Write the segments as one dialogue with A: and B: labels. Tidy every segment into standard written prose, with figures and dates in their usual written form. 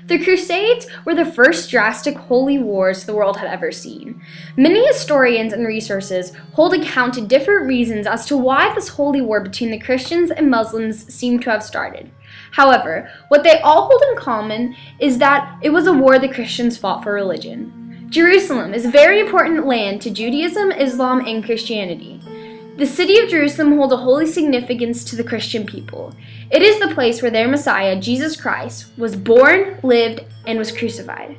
A: The Crusades were the first drastic holy wars the world had ever seen. Many historians and resources hold account to different reasons as to why this holy war between the Christians and Muslims seemed to have started. However, what they all hold in common is that it was a war the Christians fought for religion. Jerusalem is a very important land to Judaism, Islam, and Christianity. The city of Jerusalem holds a holy significance to the Christian people. It is the place where their Messiah, Jesus Christ, was born, lived, and was crucified.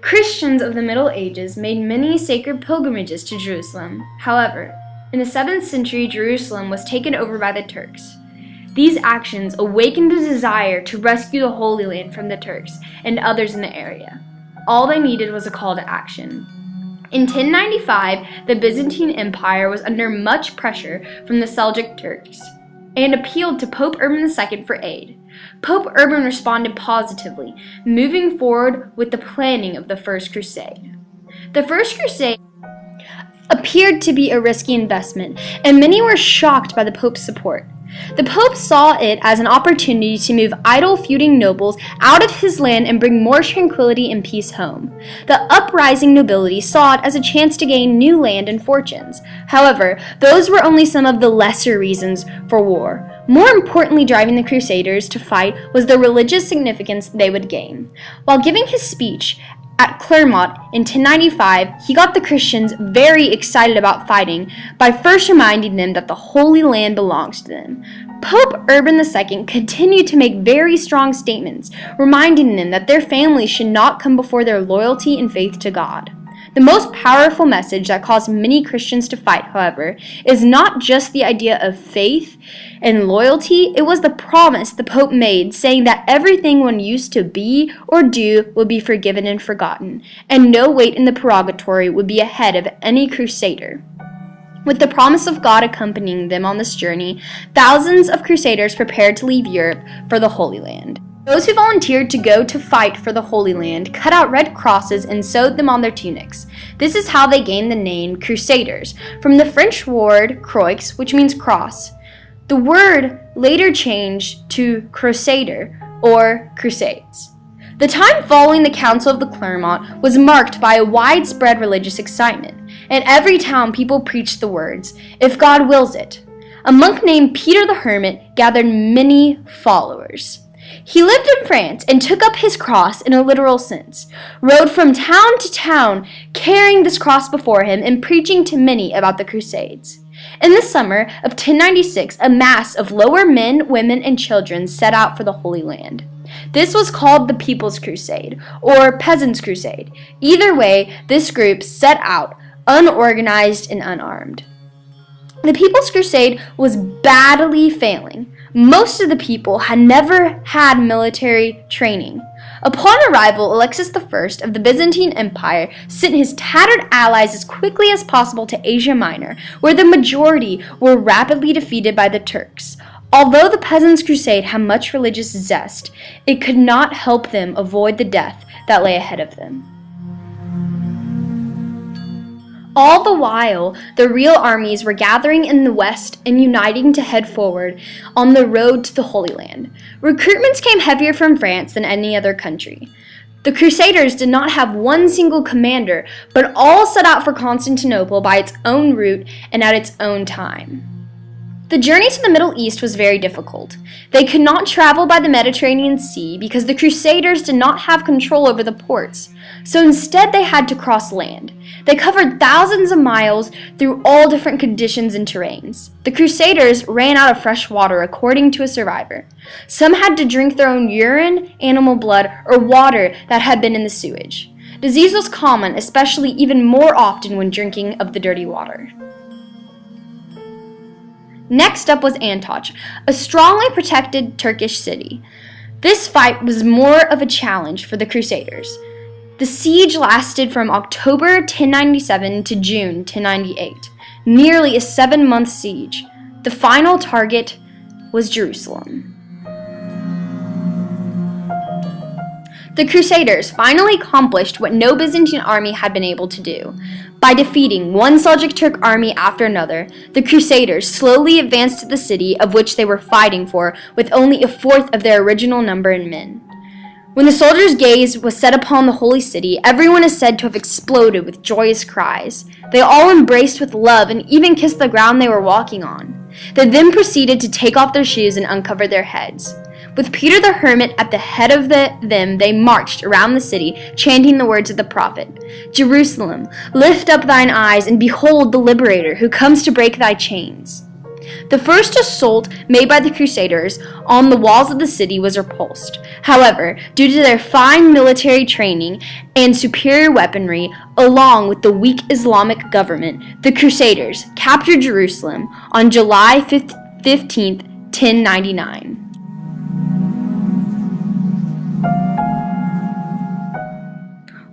A: Christians of the Middle Ages made many sacred pilgrimages to Jerusalem. However, in the 7th century, Jerusalem was taken over by the Turks. These actions awakened a desire to rescue the Holy Land from the Turks and others in the area. All they needed was a call to action. In 1095, the Byzantine Empire was under much pressure from the Seljuk Turks and appealed to Pope Urban II for aid. Pope Urban responded positively, moving forward with the planning of the First Crusade. The First Crusade appeared to be a risky investment, and many were shocked by the Pope's support. The Pope saw it as an opportunity to move idle feuding nobles out of his land and bring more tranquility and peace home. The uprising nobility saw it as a chance to gain new land and fortunes. However, those were only some of the lesser reasons for war. More importantly, driving the Crusaders to fight was the religious significance they would gain. While giving his speech at Clermont in 1095, he got the Christians very excited about fighting by first reminding them that the Holy Land belongs to them. Pope Urban II continued to make very strong statements, reminding them that their families should not come before their loyalty and faith to God. The most powerful message that caused many Christians to fight, however, is not just the idea of faith and loyalty. It was the promise the Pope made, saying that everything one used to be or do would be forgiven and forgotten, and no weight in the purgatory would be ahead of any crusader. With the promise of God accompanying them on this journey, thousands of crusaders prepared to leave Europe for the Holy Land. Those who volunteered to go to fight for the Holy Land cut out red crosses and sewed them on their tunics. This is how they gained the name Crusaders, from the French word croix, which means cross. The word later changed to Crusader, or Crusades. The time following the Council of the Clermont was marked by a widespread religious excitement. In every town, people preached the words, "If God wills it." A monk named Peter the Hermit gathered many followers. He lived in France and took up his cross in a literal sense, rode from town to town carrying this cross before him and preaching to many about the Crusades. In the summer of 1096, a mass of lower men, women, and children set out for the Holy Land. This was called the People's Crusade, or Peasants' Crusade. Either way, this group set out, unorganized and unarmed. The People's Crusade was badly failing. Most of the people had never had military training. Upon arrival, Alexis I of the Byzantine Empire sent his tattered allies as quickly as possible to Asia Minor, where the majority were rapidly defeated by the Turks. Although the Peasants' Crusade had much religious zest, it could not help them avoid the death that lay ahead of them. All the while, the real armies were gathering in the west and uniting to head forward on the road to the Holy Land. Recruitments came heavier from France than any other country. The Crusaders did not have one single commander, but all set out for Constantinople by its own route and at its own time. The journey to the Middle East was very difficult. They could not travel by the Mediterranean Sea because the Crusaders did not have control over the ports, so instead they had to cross land. They covered thousands of miles through all different conditions and terrains. The Crusaders ran out of fresh water, according to a survivor. Some had to drink their own urine, animal blood, or water that had been in the sewage. Disease was common, especially even more often when drinking of the dirty water. Next up was Antoch, a strongly protected Turkish city. This fight was more of a challenge for the Crusaders. The siege lasted from October 1097 to June 1098, nearly a 7-month siege. The final target was Jerusalem. The Crusaders finally accomplished what no Byzantine army had been able to do. By defeating one Seljuk Turk army after another, the Crusaders slowly advanced to the city of which they were fighting for with only a fourth of their original number in men. When the soldiers' gaze was set upon the holy city, everyone is said to have exploded with joyous cries. They all embraced with love and even kissed the ground they were walking on. They then proceeded to take off their shoes and uncover their heads. With Peter the hermit at the head of them, they marched around the city, chanting the words of the prophet, "Jerusalem, lift up thine eyes, and behold the liberator who comes to break thy chains." The first assault made by the Crusaders on the walls of the city was repulsed. However, due to their fine military training and superior weaponry, along with the weak Islamic government, the Crusaders captured Jerusalem on July 15th, 1099.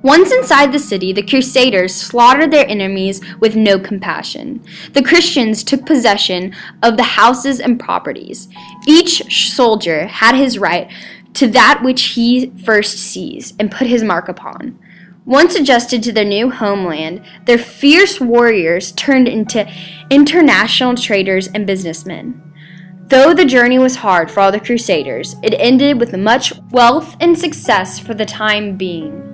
A: Once inside the city, the Crusaders slaughtered their enemies with no compassion. The Christians took possession of the houses and properties. Each soldier had his right to that which he first seized and put his mark upon. Once adjusted to their new homeland, their fierce warriors turned into international traders and businessmen. Though the journey was hard for all the Crusaders, it ended with much wealth and success for the time being.